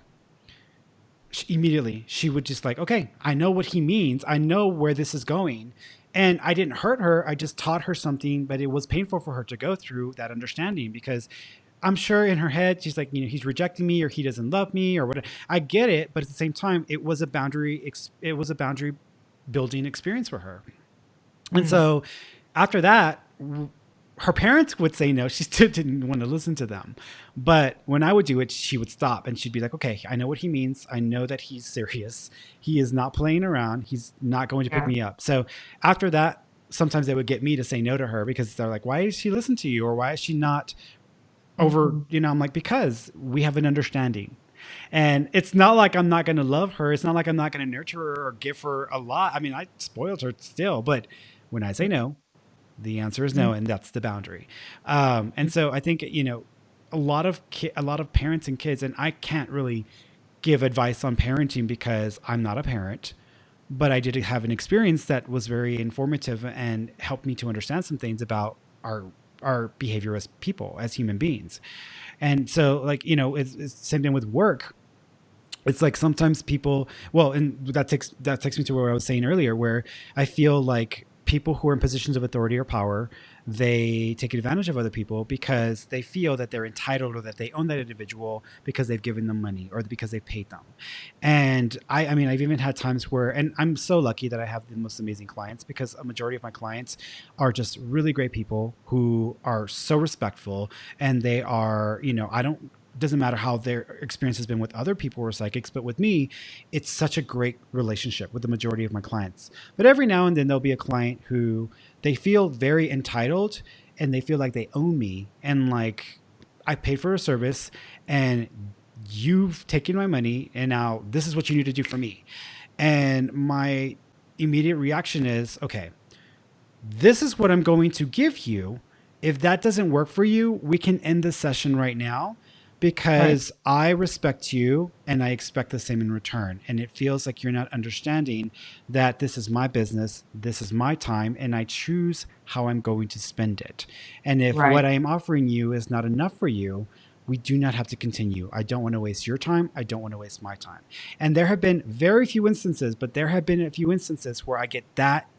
immediately she would just like, okay, I know what he means. I know where this is going. And I didn't hurt her. I just taught her something, but it was painful for her to go through that understanding because I'm sure in her head, she's like, he's rejecting me or he doesn't love me or whatever. I get it. But at the same time, it was a boundary building experience for her. And so after that, her parents would say no. She still didn't want to listen to them. But when I would do it, she would stop and she'd be like, okay, I know what he means. I know that he's serious. He is not playing around. He's not going to pick me up. So after that, sometimes they would get me to say no to her because they're like, why does she listen to you? Or why is she not over, I'm like, because we have an understanding. And it's not like I'm not going to love her. It's not like I'm not going to nurture her or give her a lot. I mean, I spoiled her still, but when I say no, the answer is no, and that's the boundary. And so I think a lot of parents and kids, and I can't really give advice on parenting because I'm not a parent, but I did have an experience that was very informative and helped me to understand some things about our behavior as people, as human beings. And so, like, it's the same thing with work. It's like sometimes people, and that takes me to where I was saying earlier, where I feel like people who are in positions of authority or power, they take advantage of other people because they feel that they're entitled or that they own that individual because they've given them money or because they've paid them. And I mean, I've even had times where, and I'm so lucky that I have the most amazing clients because a majority of my clients are just really great people who are so respectful, and they are, doesn't matter how their experience has been with other people or psychics, but with me, it's such a great relationship with the majority of my clients. But every now and then there'll be a client who they feel very entitled and they feel like they own me. And like, I paid for a service and you've taken my money and now this is what you need to do for me. And my immediate reaction is, okay, this is what I'm going to give you. If that doesn't work for you, we can end the session right now. Because I respect you and I expect the same in return. And it feels like you're not understanding that this is my business, this is my time, and I choose how I'm going to spend it. And if what I am offering you is not enough for you, we do not have to continue. I don't want to waste your time. I don't want to waste my time. And there have been very few instances, but there have been a few instances where I get that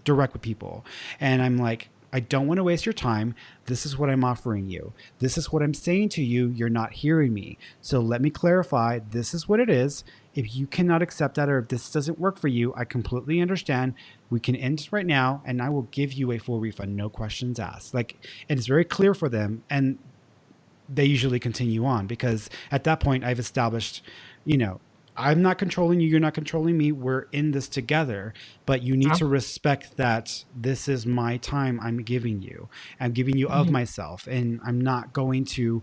direct with people. And I'm like, I don't want to waste your time. This is what I'm offering you. This is what I'm saying to you. You're not hearing me. So let me clarify. This is what it is. If you cannot accept that or if this doesn't work for you, I completely understand. We can end it right now and I will give you a full refund. No questions asked. Like, and it's very clear for them. And they usually continue on because at that point I've established, I'm not controlling you. You're not controlling me. We're in this together, but you need to respect that this is my time I'm giving you. I'm giving you of myself, and I'm not going to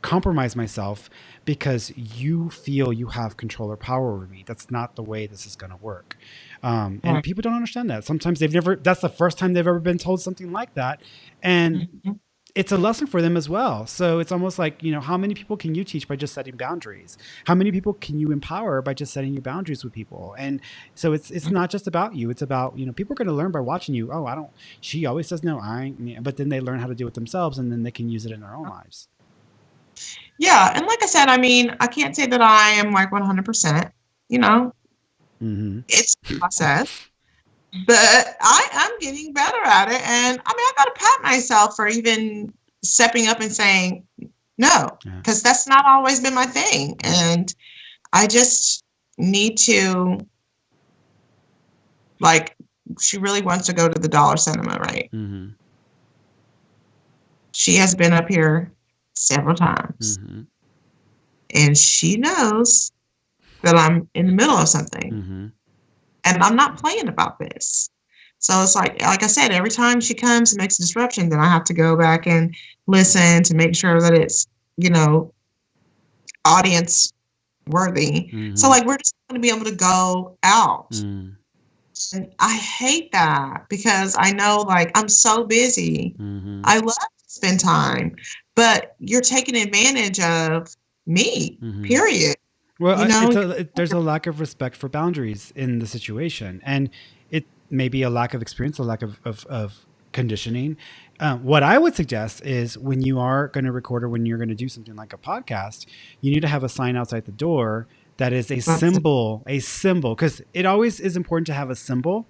compromise myself because you feel you have control or power over me. That's not the way this is going to work. And people don't understand that. Sometimes that's the first time they've ever been told something like that. And it's a lesson for them as well. So it's almost like, how many people can you teach by just setting boundaries? How many people can you empower by just setting your boundaries with people? And so it's not just about you. It's about, people are going to learn by watching you. Oh, she always says no, but then they learn how to do it themselves and then they can use it in their own lives. Yeah. And like I said, I mean, I can't say that I am like 100%, it's a process. But I'm getting better at it. And I mean, I got to pat myself for even stepping up and saying no, because that's not always been my thing. And I just need to, like, she really wants to go to the Dollar Cinema, right? Mm-hmm. She has been up here several times. Mm-hmm. And she knows that I'm in the middle of something. Mm-hmm. And I'm not playing about this. So it's like I said, every time she comes and makes a disruption, then I have to go back and listen to make sure that it's, audience worthy. Mm-hmm. So like, we're just going to be able to go out. Mm. And I hate that because I know like I'm so busy. Mm-hmm. I love to spend time, but you're taking advantage of me, period. Well, there's a lack of respect for boundaries in the situation, and it may be a lack of experience, a lack of conditioning. What I would suggest is when you are going to record or when you're going to do something like a podcast, you need to have a sign outside the door that is That's a symbol, because it always is important to have a symbol.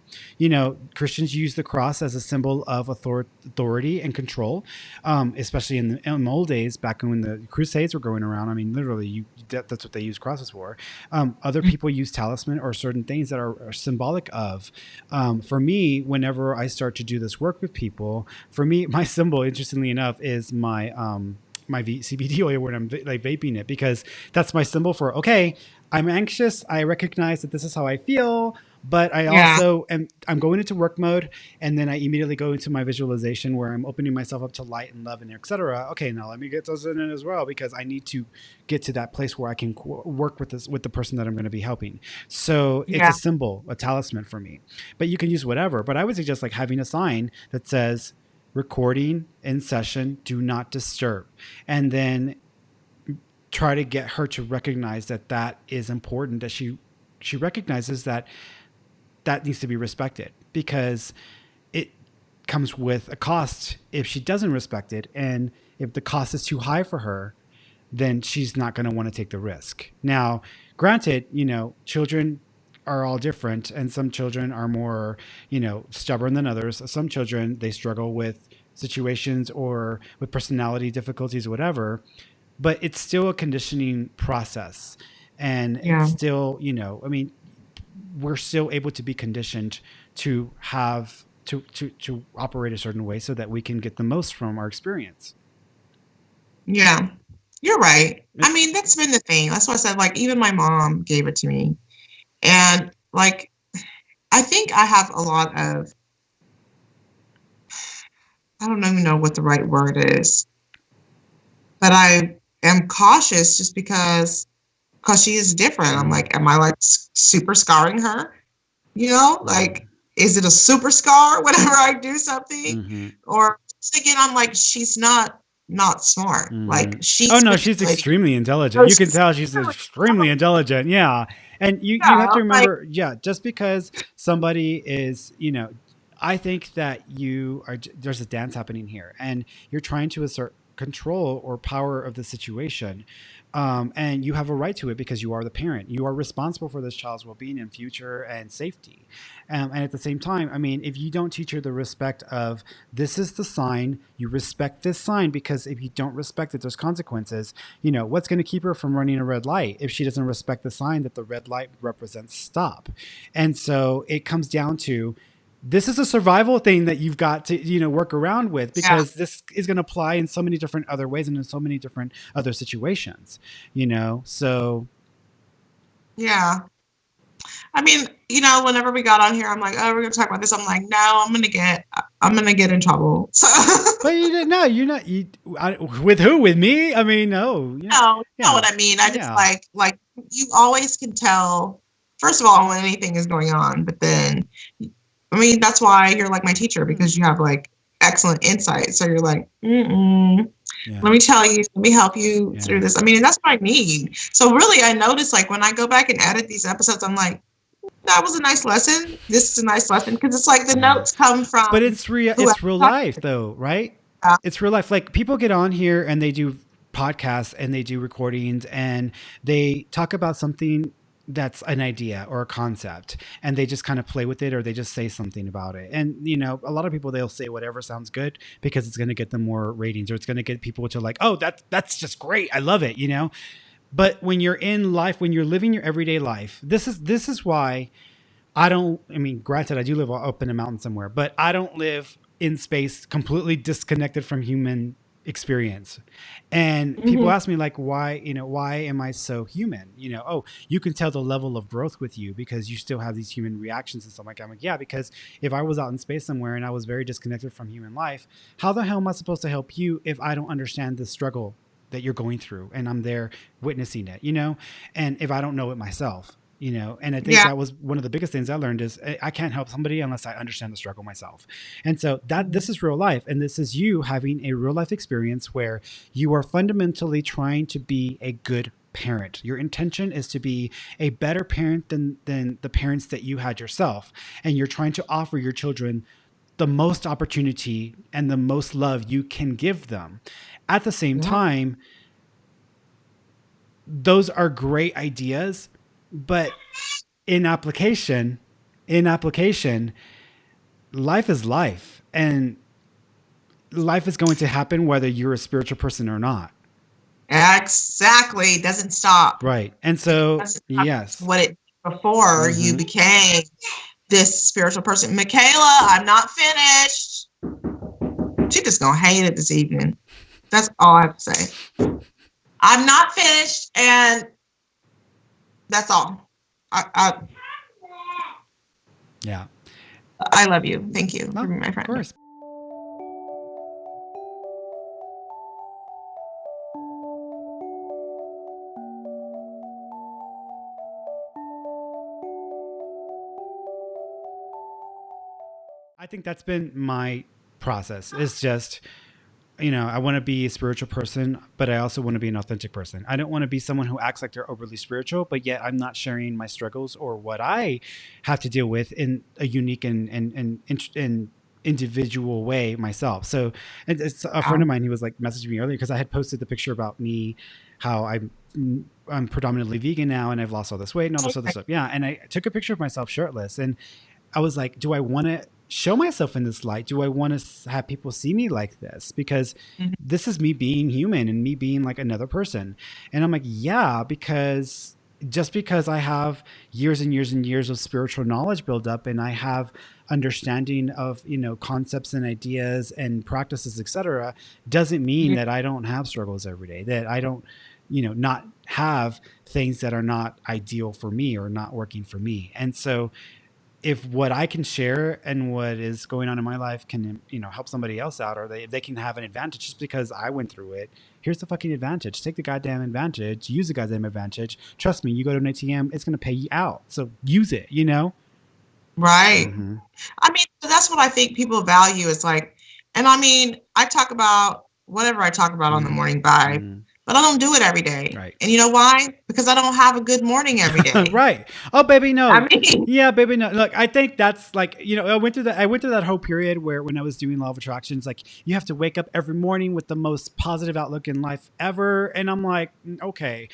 Christians use the cross as a symbol of authority and control, especially in the old days, back when the Crusades were going around. I mean, literally, that's what they use crosses for. Other people use talisman or certain things that are symbolic of. For me, whenever I start to do this work with people, for me, my symbol, interestingly enough, is my CBD oil when I'm like vaping it, because that's my symbol for, okay, I'm anxious. I recognize that this is how I feel, but I yeah, also I'm going into work mode, and then I immediately go into my visualization where I'm opening myself up to light and love and etc. Okay, now let me get those in as well, because I need to get to that place where I can work with the person that I'm going to be helping. So it's yeah, a symbol, a talisman for me. But you can use whatever. But I would suggest like having a sign that says recording in session, do not disturb, and then try to get her to recognize that that is important, that she recognizes that that needs to be respected, because it comes with a cost if she doesn't respect it, and if the cost is too high for her, then she's not going to want to take the risk. Now, granted, children are all different, and some children are more, stubborn than others. Some children, they struggle with situations or with personality difficulties or whatever, but it's still a conditioning process. And it's yeah, still, I mean, we're still able to be conditioned to have to operate a certain way so that we can get the most from our experience. yeah. You're right. I mean, that's been the thing. That's why I said, like, even my mom gave it to me. And, like, I think I have a lot of, I don't even know what the right word is, but I am cautious just because she is different. I'm Mm-hmm. like, am I like super scarring her? Like, is it a super scar whenever I do something? Mm-hmm. Or again, I'm like, she's not smart. Mm-hmm. Like, Oh she's no, she's manipulating. extremely intelligent. So You can she's tell she's really extremely intelligent. Yeah, and you have yeah, to like remember, yeah, just because somebody is, I think that there's a dance happening here, and you're trying to assert control or power of the situation. And you have a right to it because you are the parent. You are responsible for this child's well-being and future and safety. And at the same time, I mean, if you don't teach her the respect of, this is the sign, you respect this sign, because if you don't respect it, there's consequences. What's going to keep her from running a red light if she doesn't respect the sign that the red light represents stop? And so it comes down to, this is a survival thing that you've got to work around with, yeah, because this is going to apply in so many different other ways and in so many different other situations. So yeah. I mean, whenever we got on here, I'm like, oh, we're gonna talk about this. I'm like, no, I'm gonna get in trouble. So but you didn't know, you're not with who, with me, I mean, no, no, you know yeah, what I mean. I just yeah, like you always can tell. First of all, when anything is going on, but then, I mean, that's why you're like my teacher because you have like excellent insight. So you're like, let yeah, me tell you, let me help you through yeah. this. I mean, and that's what I need. So really, I notice like when I go back and edit these episodes, I'm like, that was a nice lesson. This is a nice lesson because it's like the Yeah. notes come But from it's real. whoever It's real talking life, though, right? about. It's real life. Like, people get on here and they do podcasts and they do recordings and they talk about something that's an idea or a concept, and they just kind of play with it, or they just say something about it. And a lot of people, they'll say whatever sounds good because it's going to get them more ratings, or it's going to get people to like, oh, that's just great, I love it. But when you're in life, when you're living your everyday life, this is why I mean, granted, I do live up in a mountain somewhere, but I don't live in space completely disconnected from human experience. And people Mhm. ask me, like, why am I so human? Oh, you can tell the level of growth with you because you still have these human reactions and stuff like that. I'm like, yeah, because if I was out in space somewhere and I was very disconnected from human life, how the hell am I supposed to help you if I don't understand the struggle that you're going through and I'm there witnessing it? And if I don't know it myself, and I think Yeah. that was one of the biggest things I learned is I can't help somebody unless I understand the struggle myself. And so that this is real life, and this is you having a real life experience where you are fundamentally trying to be a good parent. Your intention is to be a better parent than the parents that you had yourself, and you're trying to offer your children the most opportunity and the most love you can give them. At the same Yeah. time, those are great ideas, but in application, in application, life is life, and life is going to happen whether you're a spiritual person or not. Exactly. It doesn't stop. Right. And It so, doesn't stop. yes. What it before you Mhm. became this spiritual person. Michaela, I'm not finished. She just gonna hate it this evening. That's all I have to say. I'm not finished, and that's all. Yeah. I love you. Thank you No, for being my of friend. course. I think that's been my process. It's just, I want to be a spiritual person, but I also want to be an authentic person. I don't want to be someone who acts like they're overly spiritual, but yet I'm not sharing my struggles or what I have to deal with in a unique and individual way myself. So, and it's a friend of mine, he was like messaging me earlier because I had posted the picture about me, how I'm predominantly vegan now and I've lost all this weight and all this other stuff. Yeah, and I took a picture of myself shirtless, and I was like, do I want to show myself in this light? Do I want to have people see me like this? Because Mhm. this is me being human and me being like another person. And I'm like, yeah, because just because I have years and years and years of spiritual knowledge built up and I have understanding of, concepts and ideas and practices, etc., doesn't mean that I don't have struggles every day, that I don't, not have things that are not ideal for me or not working for me. And so if what I can share and what is going on in my life can, help somebody else out, or they can have an advantage just because I went through it, here's the fucking advantage. Take the goddamn advantage, use the goddamn advantage. Trust me, you go to an ATM, it's going to pay you out. So use it, Right. Mm-hmm. I mean, that's what I think people value is like, and I mean, I talk about whatever I talk about on the Mm-hmm. morning vibe, Mm-hmm. but I don't do it every day. Right. And you know why? Because I don't have a good morning every day. Right. Oh, baby, no. I mean, Yeah, baby, no. Look, I think that's like, I went through that whole period where when I was doing law of attractions, like you have to wake up every morning with the most positive outlook in life ever. And I'm like, okay,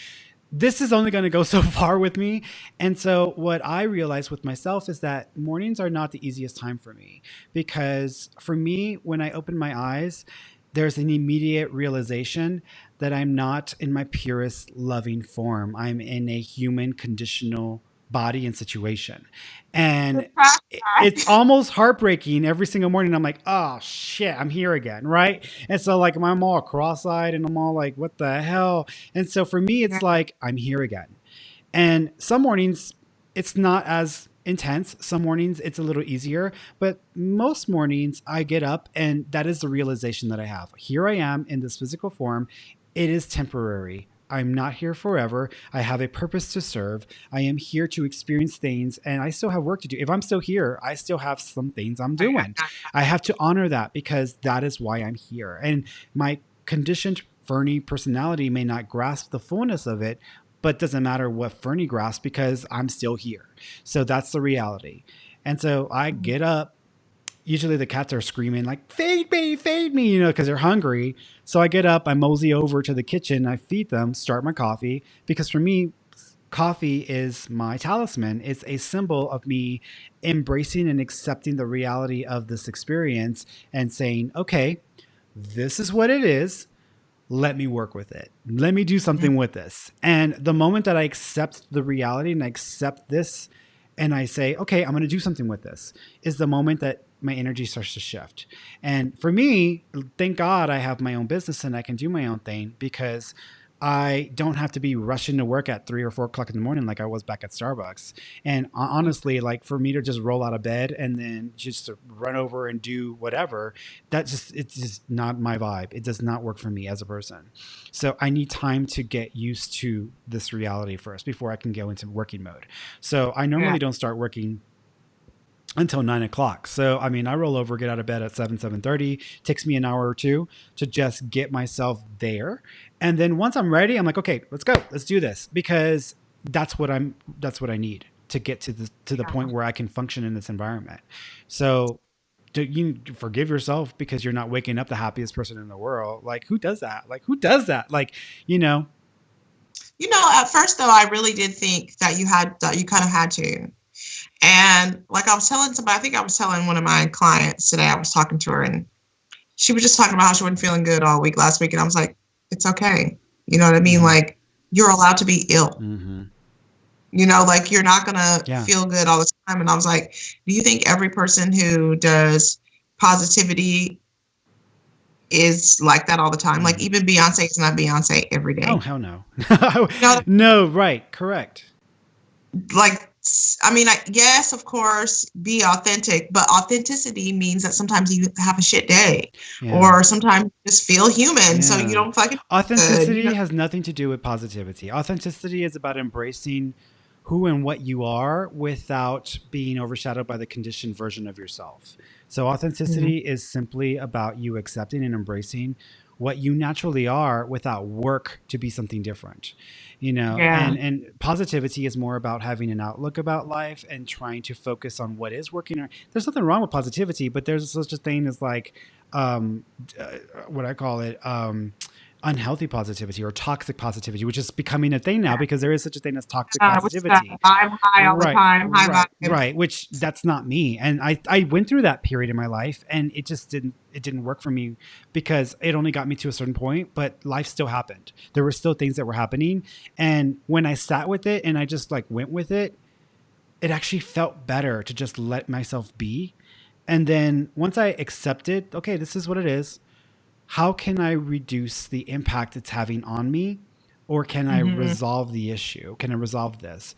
this is only going to go so far with me. And so what I realized with myself is that mornings are not the easiest time for me, because for me, when I open my eyes, there's an immediate realization that I'm not in my purest loving form. I'm in a human conditional body and situation. And it's almost heartbreaking every single morning. I'm like, oh shit, I'm here again, right? And so like I'm all cross-eyed and I'm all like, what the hell? And so for me, it's like I'm here again. And some mornings it's not as intense. Some mornings it's a little easier, but most mornings I get up and that is the realization that I have. Here I am in this physical form. It is temporary. I'm not here forever. I have a purpose to serve. I am here to experience things and I still have work to do. If I'm still here, I still have some things I'm doing. I have to honor that because that is why I'm here. And my conditioned Ferny personality may not grasp the fullness of it, but it doesn't matter what Ferny grasps because I'm still here. So that's the reality. And so I get up. Usually the cats are screaming like feed me, because they're hungry. So I get up, I mosey over to the kitchen, I feed them, start my coffee, because for me, coffee is my talisman. It's a symbol of me embracing and accepting the reality of this experience and saying, okay, this is what it is. Let me work with it. Let me do something with this. And the moment that I accept the reality and I accept this and I say, okay, I'm going to do something with this, is the moment that my energy starts to shift. And for me, thank God I have my own business and I can do my own thing because I don't have to be rushing to work at 3 or 4 o'clock in the morning like I was back at Starbucks. And honestly, like for me to just roll out of bed and then just to run over and do whatever, it's just not my vibe. It does not work for me as a person. So I need time to get used to this reality first before I can go into working mode. So I normally don't start working until 9 o'clock. So, I mean, I roll over, get out of bed at 7:30. Takes me an hour or two to just get myself there. And then once I'm ready, I'm like, okay, let's go. Let's do this because that's what I need to get to the point where I can function in this environment. So do you forgive yourself because you're not waking up the happiest person in the world? Like, who does that? Like, who does that? Like, you know. At first though, I really did think that you kind of had to. And like I was telling somebody, I think I was telling one of my clients today, I was talking to her and she was just talking about how she wasn't feeling good all week last week. And I was like, it's okay. You know what I mean? Like, you're allowed to be ill. Mm-hmm. Like you're not going to feel good all the time. And I was like, do you think every person who does positivity is like that all the time? Like even Beyonce is not Beyonce every day. Oh, hell no. No, right. Correct. Like, I mean, yes, of course, be authentic, but authenticity means that sometimes you have a shit day or sometimes you just feel human. So you don't fucking. Authenticity has nothing to do with positivity. Authenticity is about embracing who and what you are without being overshadowed by the conditioned version of yourself. So authenticity is simply about you accepting and embracing what you naturally are without work to be something different, and positivity is more about having an outlook about life and trying to focus on what is working. There's nothing wrong with positivity, but there's such a thing as like what I call it, unhealthy positivity or toxic positivity, which is becoming a thing now because there is such a thing as toxic positivity. I'm high all the time. Right. Which that's not me. And I went through that period in my life and it just didn't work for me because it only got me to a certain point, but life still happened. There were still things that were happening. And when I sat with it and I just like went with it, it actually felt better to just let myself be. And then once I accepted, okay, this is what it is. How can I reduce the impact it's having on me? Or can I resolve the issue? Can I resolve this?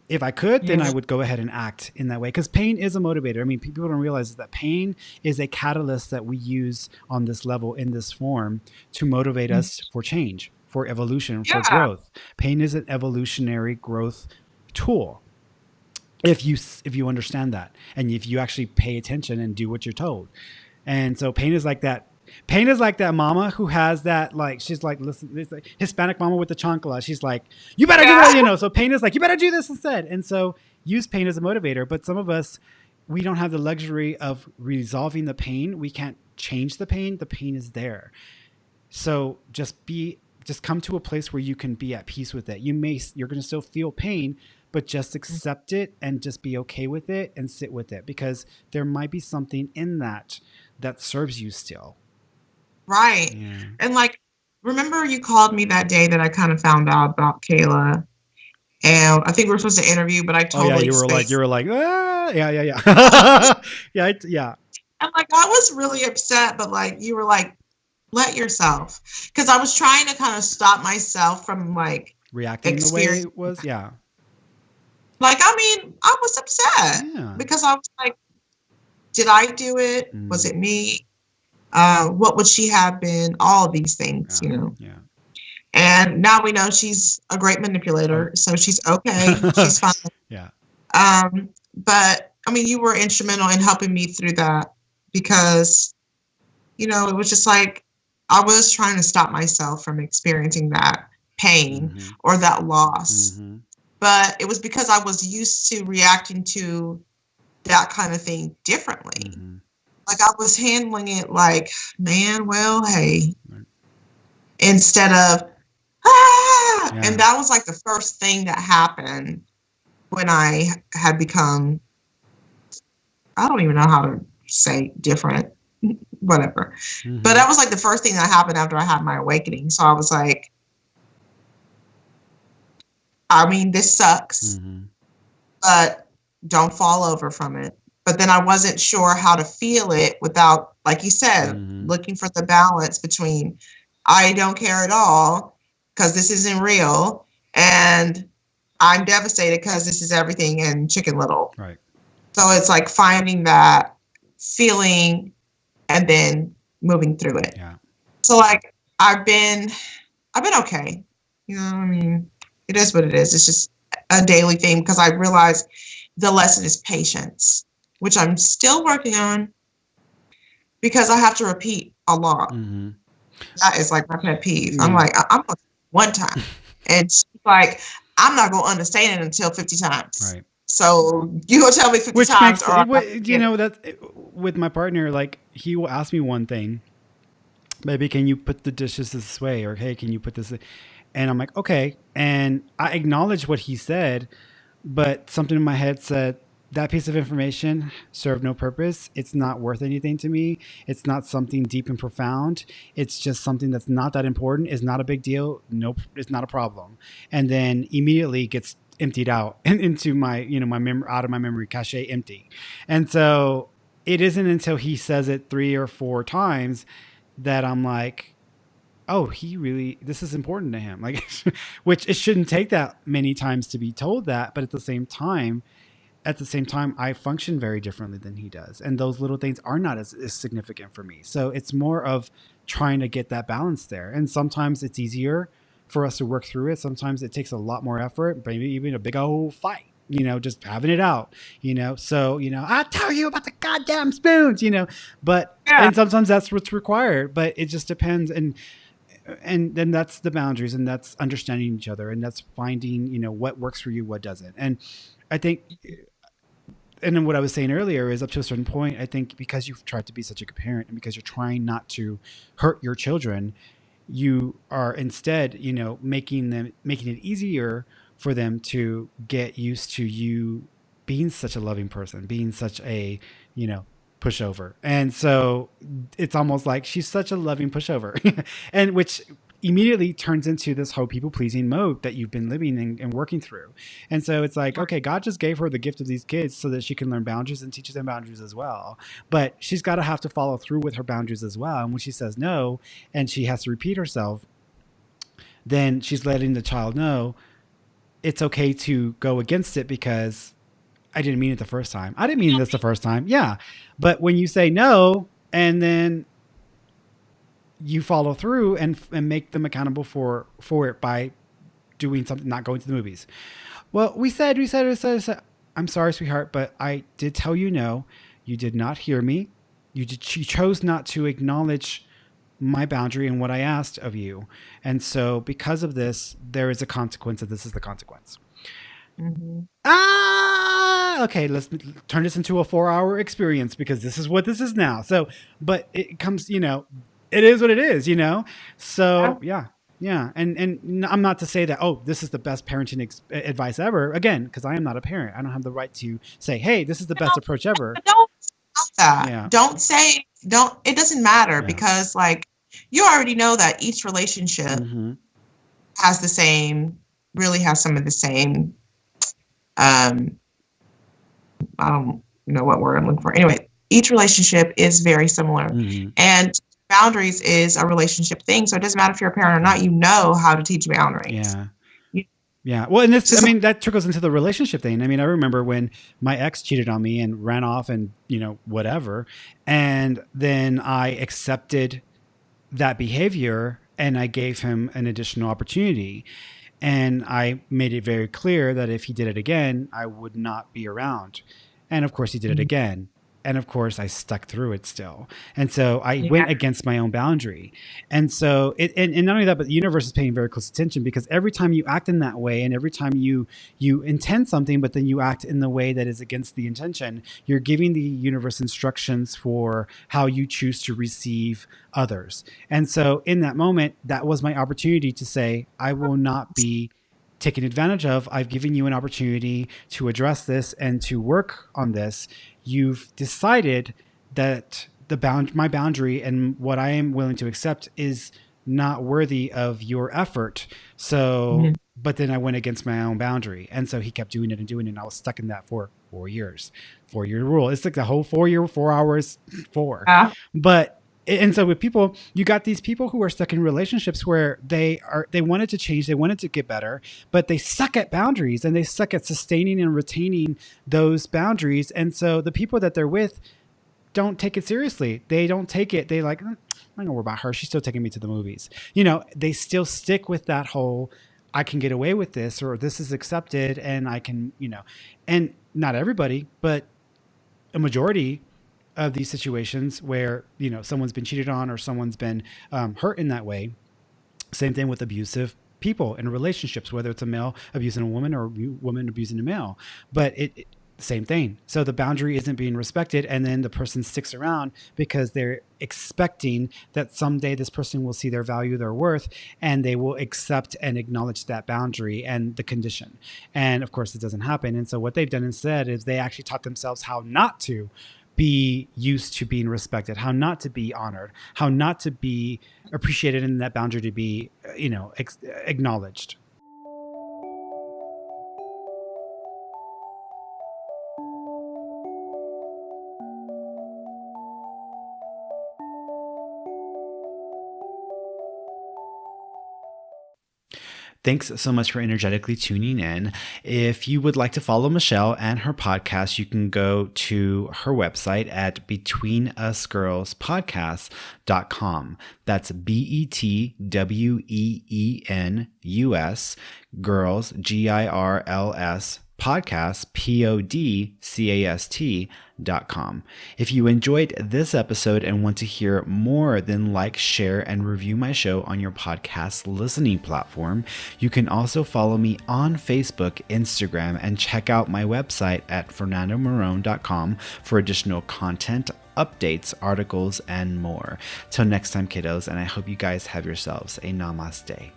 If I could, then I would go ahead and act in that way. Because pain is a motivator. I mean, people don't realize that pain is a catalyst that we use on this level, in this form, to motivate us for change, for evolution, for growth. Pain is an evolutionary growth tool. If you understand that, and if you actually pay attention and do what you're told. And so pain is like that. Pain is like that mama who has that, like, she's like, listen, this like Hispanic mama with the chancla. She's like, you better do that, So pain is like, you better do this instead. And so use pain as a motivator. But some of us, we don't have the luxury of resolving the pain. We can't change the pain. The pain is there. So just come to a place where you can be at peace with it. You're going to still feel pain, but just accept it and just be okay with it and sit with it, because there might be something in that serves you still. Right. Yeah. And like, remember you called me that day that I kind of found out about Kayla, and I think we were supposed to interview, but I totally you were like, ah, yeah. Yeah. And like, I was really upset, but like, you were like, let yourself, because I was trying to kind of stop myself from like reacting the way it was. Yeah. Like, I mean, I was upset because I was like, did I do it? Was it me? What would she have been? All of these things, Yeah. And now we know she's a great manipulator, so she's okay. She's fine. Yeah. But I mean, you were instrumental in helping me through that, because, it was just like, I was trying to stop myself from experiencing that pain or that loss. But it was because I was used to reacting to that kind of thing differently. Like, I was handling it like, man, well, hey, instead of, and that was like the first thing that happened when I had become, I don't even know how to say different, whatever. But that was like the first thing that happened after I had my awakening. So I was like, I mean, this sucks, but don't fall over from it. But then I wasn't sure how to feel it without, like you said, looking for the balance between I don't care at all because this isn't real, and I'm devastated because this is everything and Chicken Little. Right. So it's like finding that feeling and then moving through it. Yeah. So like I've been okay. I mean, it is what it is. It's just a daily thing, because I realize the lesson is patience, which I'm still working on, because I have to repeat a lot. That is like my pet peeve. I'm like, I'm one time. And she's like, I'm not going to understand it until 50 times. Right. So you gonna tell me 50 Which times makes or I'm not it, gonna get it. that with my partner, like he will ask me one thing, maybe can you put the dishes this way, or hey, can you put this, and I'm like, okay, and I acknowledge what he said, but something in my head said that piece of information served no purpose. It's not worth anything to me. It's not something deep and profound. It's just something that's not that important. It's not a big deal. Nope, it's not a problem. And then immediately gets emptied out and into my, my memory, out of my memory cache, empty. And so it isn't until he says it 3 or 4 times that I'm like, oh, he really, this is important to him. Like, which it shouldn't take that many times to be told that, but at the same time, I function very differently than he does, and those little things are not as significant for me. So it's more of trying to get that balance there, and sometimes it's easier for us to work through it. Sometimes it takes a lot more effort, maybe even a big old fight. Just having it out. So I tell you about the goddamn spoons. But Yeah. and sometimes that's what's required, but it just depends. And then that's the boundaries, and that's understanding each other, and that's finding what works for you, what doesn't. And I think, and then what I was saying earlier is, up to a certain point, I think because you've tried to be such a good parent, and because you're trying not to hurt your children, you are instead making it easier for them to get used to you being such a loving person, being such a you know pushover. And so it's almost like she's such a loving pushover, and which immediately turns into this whole people pleasing mode that you've been living and working through. And so it's like, okay, God just gave her the gift of these kids so that she can learn boundaries and teach them boundaries as well. But she's got to have to follow through with her boundaries as well. And when she says no and she has to repeat herself, then she's letting the child know it's okay to go against it, because I didn't mean it the first time. I didn't mean this the first time. Yeah. But when you say no and then you follow through and make them accountable for it by doing something, not going to the movies. Well, we said, I'm sorry, sweetheart, but I did tell you no. You did not hear me. You chose not to acknowledge my boundary and what I asked of you. And so because of this, there is a consequence, and this is the consequence. Mm-hmm. Okay, let's turn this into a 4-hour experience, because this is what this is now. So, but it comes, it is what it is. So yeah. Yeah, and I'm not to say that, oh, this is the best parenting advice ever. Again, because I am not a parent, I don't have the right to say, hey, this is the best approach ever. But don't do that. Yeah, Don't say don't. It doesn't matter yeah, because like you already know that each relationship mm-hmm. has the same, really has some of the same. Um, I don't know what word I'm looking for. Anyway, each relationship is very similar, Mm-hmm. and boundaries is a relationship thing. So it doesn't matter if you're a parent or not. You know how to teach boundaries. Yeah. You, Yeah. Well, and this, I just mean, that trickles into the relationship thing. I mean, I remember when my ex cheated on me and ran off and, whatever. And then I accepted that behavior and I gave him an additional opportunity. And I made it very clear that if he did it again, I would not be around. And of course, he did it Mhm. again. And of course, I stuck through it still. And so I Yeah. went against my own boundary. And so, and not only that, but the universe is paying very close attention, because every time you act in that way, and every time you intend something, but then you act in the way that is against the intention, you're giving the universe instructions for how you choose to receive others. And so in that moment, that was my opportunity to say, I will not be taken advantage of. I've given you an opportunity to address this and to work on this. You've decided that my boundary and what I am willing to accept is not worthy of your effort. So, Mhm. but then I went against my own boundary. And so he kept doing it and doing it. And I was stuck in that for 4 years. 4 year rule. It's like the whole 4 year, 4 hours, four. Yeah. But and so with people, you got these people who are stuck in relationships where they wanted to change, they wanted to get better, but they suck at boundaries, and they suck at sustaining and retaining those boundaries. And so the people that they're with don't take it seriously. They don't take it. They like, I'm not gonna worry about her. She's still taking me to the movies. They still stick with that whole, I can get away with this, or this is accepted, and I can, and not everybody, but a majority of these situations where someone's been cheated on, or someone's been hurt in that way. Same thing with abusive people in relationships, whether it's a male abusing a woman or a woman abusing a male. But same thing. So the boundary isn't being respected, and then the person sticks around because they're expecting that someday this person will see their value, their worth, and they will accept and acknowledge that boundary and the condition. And of course, it doesn't happen. And so what they've done instead is they actually taught themselves how not to be used to being respected, how not to be honored, how not to be appreciated, and that boundary to be, acknowledged. Thanks so much for energetically tuning in. If you would like to follow Michelle and her podcast, you can go to her website at betweenusgirlspodcast.com. That's BETWEENUS girls, GIRLS podcast, podcast.com. If you enjoyed this episode and want to hear more, then like, share, and review my show on your podcast listening platform. You can also follow me on Facebook, Instagram, and check out my website at fernandomorone.com for additional content, updates, articles, and more. Till next time, kiddos, and I hope you guys have yourselves a namaste.